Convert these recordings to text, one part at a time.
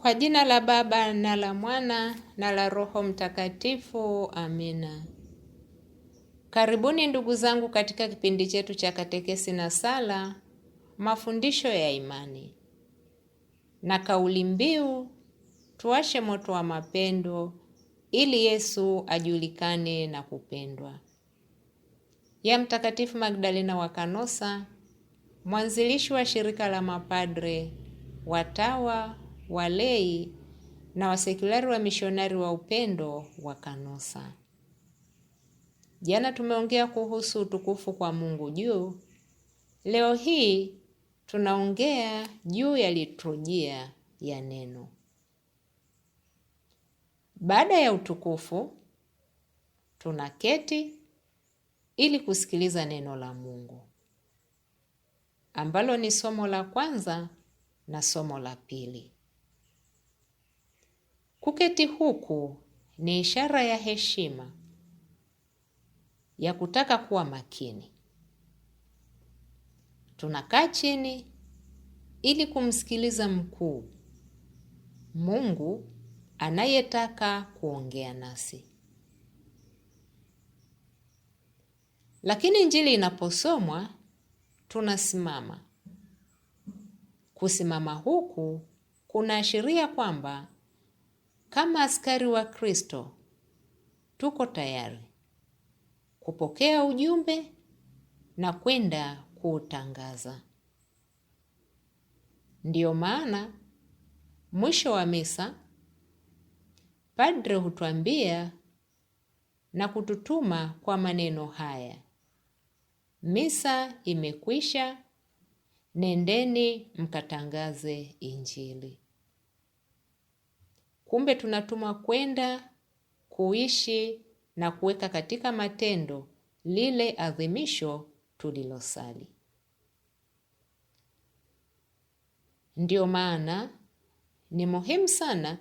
Kwa jina la Baba na la Mwana na la Roho Mtakatifu. Amina. Karibuni ndugu zangu katika kipindi chetu cha katekesi na sala, mafundisho ya imani. Na kauli mbiu, tuwashe moto wa mapendo ili Yesu ajulikane na kupendwa. Ya Mtakatifu Magdalena wa Kanosa, mwanzilishi wa shirika la mapadre, watawa, walei na wasekulari wa mishonari wa upendo wa Kanosa. Jana tumeongea kuhusu utukufu kwa Mungu juu. Leo hii tunaongea juu ya liturujia ya neno. Baada ya utukufu, tunaketi ili kusikiliza neno la Mungu, ambalo ni somo la kwanza na somo la pili. Kuketi huku ni ishara ya heshima, ya kutaka kuwa makini. Tunakaa chini ili kumsikiliza mkuu, Mungu anayetaka kuongea nasi. Lakini Injili inaposomwa, tunasimama. Kusimama huku kunaashiria kwamba kama askari wa Kristo tuko tayari kupokea ujumbe na kwenda kuutangaza. Ndiyo maana mwisho wa misa padre hutuambia na kututuma kwa maneno haya: misa imekwisha, nendeni mkatangaze Injili. Kumbe tunatumwa kwenda kuishi na kuweka katika matendo lile adhimisho tulilosali. Ndiyo maana ni muhimu sana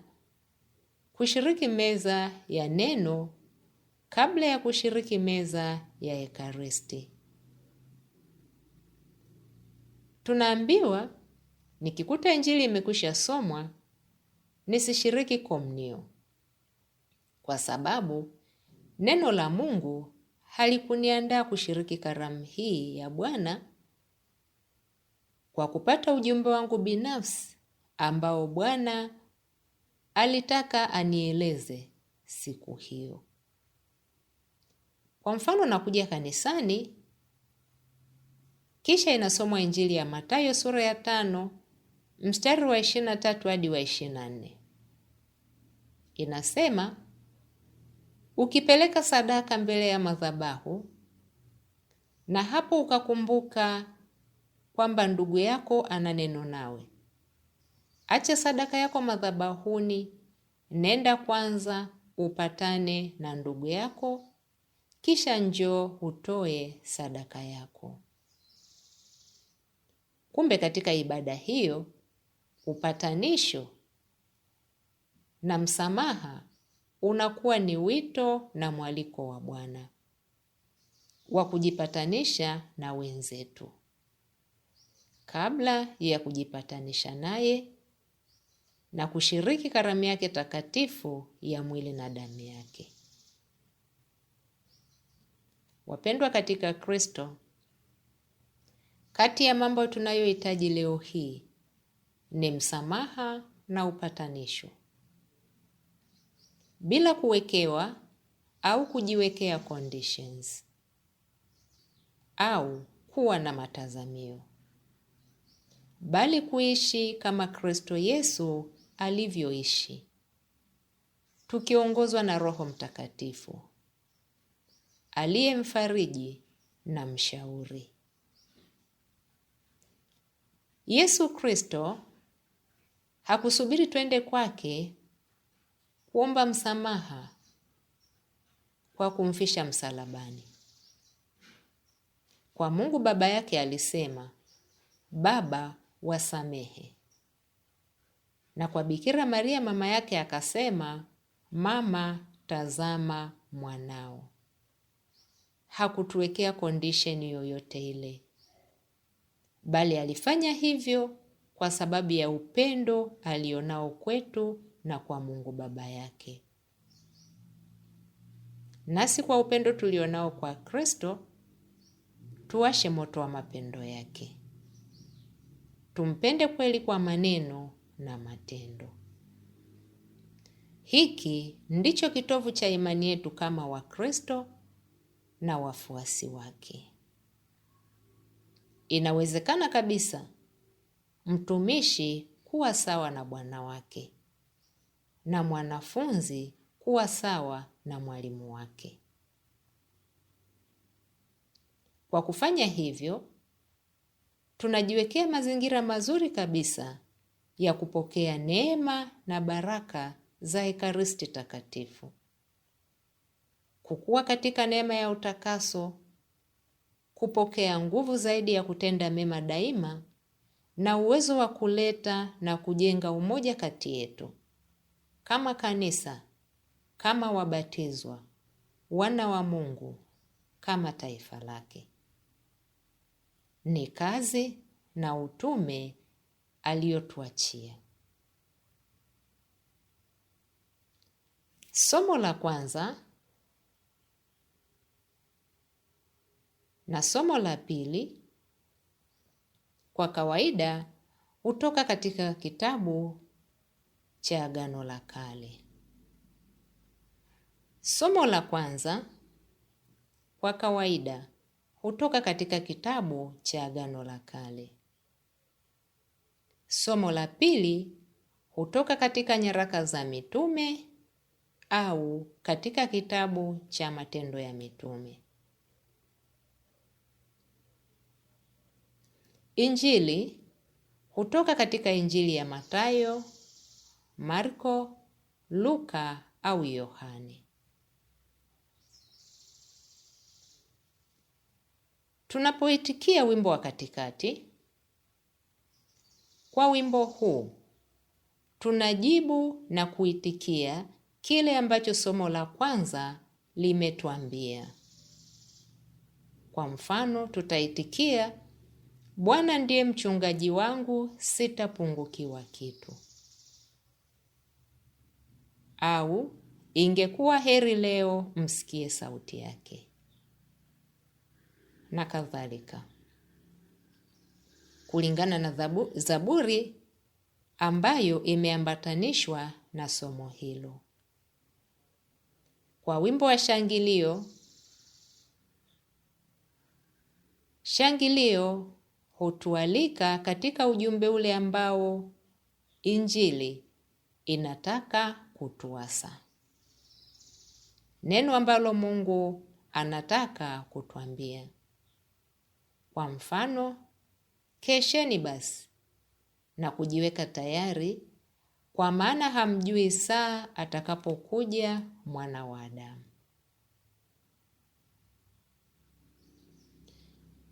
kushiriki meza ya neno kabla ya kushiriki meza ya Ekaristi. Tunaambiwa nikikuta Injili imekwisha somwa nisishiriki komunio, kwa sababu neno la Mungu halikuniandaa kushiriki karamu hii ya Bwana kwa kupata ujumbe wangu binafsi ambao Bwana alitaka anieleze siku hiyo. Kwa mfano, nakuja kanisani, kisha inasomwa Injili ya Mathayo sura ya 5 mstari wa 23 hadi wa 24. Inasema, ukipeleka sadaka mbele ya madhabahu na hapo ukakumbuka kwamba ndugu yako ana neno nawe, acha sadaka yako madhabahuni, nenda kwanza upatane na ndugu yako, kisha njoo utoe sadaka yako. Kumbe katika ibada hiyo upatanisho na msamaha unakuwa ni wito na mwaliko wa Bwana wa kujipatanisha na wenzetu kabla ya kujipatanisha naye na kushiriki karamu yake takatifu ya mwili na damu yake. Wapendwa katika Kristo, kati ya mambo tunayohitaji leo hii ni msamaha na upatanisho, bila kuwekewa au kujiwekea conditions au kuwa na matazamio, bali kuishi kama Kristo Yesu alivyoishi, tukiongozwa na Roho Mtakatifu aliye mfariji na mshauri. Yesu Kristo hakusubiri twende kwake kuomba msamaha kwa kumfisha msalabani. Kwa Mungu Baba yake alisema, Baba wasamehe. Na kwa Bikira Maria mama yake akasema, Mama tazama mwanao. Hakutuwekea condition yoyote ile, bali alifanya hivyo kwa sababu ya upendo alionao kwetu na kwa Mungu Baba yake. Nasi kwa upendo tulionao kwa Kristo, tuwashe moto wa mapendo yake. Tumpende kweli kwa maneno na matendo. Hiki ndicho kitovu cha imani yetu kama Wakristo na wafuasi wake. Inawezekana kabisa mtumishi kuwa sawa na bwana wake na mwanafunzi kuwa sawa na mwalimu wake. Kwa kufanya hivyo, tunajiwekea mazingira mazuri kabisa ya kupokea neema na baraka za Ekaristi Takatifu, kukua katika neema ya utakaso, kupokea nguvu zaidi ya kutenda mema daima, na uwezo wa kuleta na kujenga umoja kati yetu kama kanisa, kama wabatizwa, wana wa Mungu, kama taifa lake. Ni kazi na utume aliyotuachia. Somo la kwanza na somo la pili kwa kawaida hutoka katika kitabu cha Agano la Kale. Somo la kwanza kwa kawaida hutoka katika kitabu cha Agano la Kale. Somo la pili hutoka katika nyaraka za mitume au katika kitabu cha Matendo ya Mitume. Injili hutoka katika Injili ya Mathayo, Marko, Luka au Yohane. Tunapoitikia wimbo wa katikati, kwa wimbo huu tunajibu na kuitikia kile ambacho somo la kwanza limetuambia. Kwa mfano, tutaitikia, Bwana ndiye mchungaji wangu, sitapungukiwa kitu. Au, ingekuwa heri leo msikie sauti yake. Na kadhalika, kulingana na Zaburi ambayo imeambatanishwa na somo hilo. Kwa wimbo wa shangilio, shangilio hutualika katika ujumbe ule ambao Injili inataka kutuasa, neno ambalo Mungu anataka kutuambia. Kwa mfano, kesheni basi na kujiweka tayari, kwa maana hamjui saa atakapokuja Mwana wa Adamu.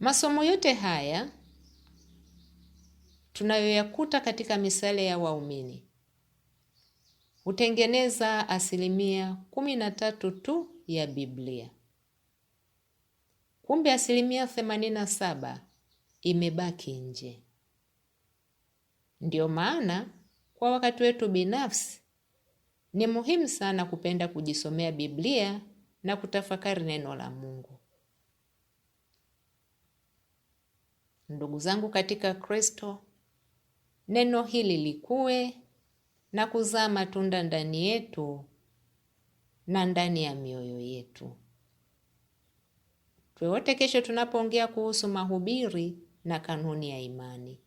Masomo yote haya tunayoyakuta katika misale ya waumini hutengeneza 13% tu ya Biblia. Kumbe 87% imebaki nje. Ndio maana kwa wakati wetu binafsi ni muhimu sana kupenda kujisomea Biblia na kutafakari neno la Mungu. Ndugu zangu katika Kristo, neno hili likue na kuzaa matunda ndani yetu na ndani ya mioyo yetu. Tuwe wote kesho tunapoongea kuhusu mahubiri na kanuni ya imani.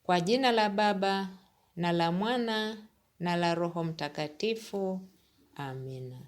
Kwa jina la Baba na la Mwana na la Roho Mtakatifu. Amina.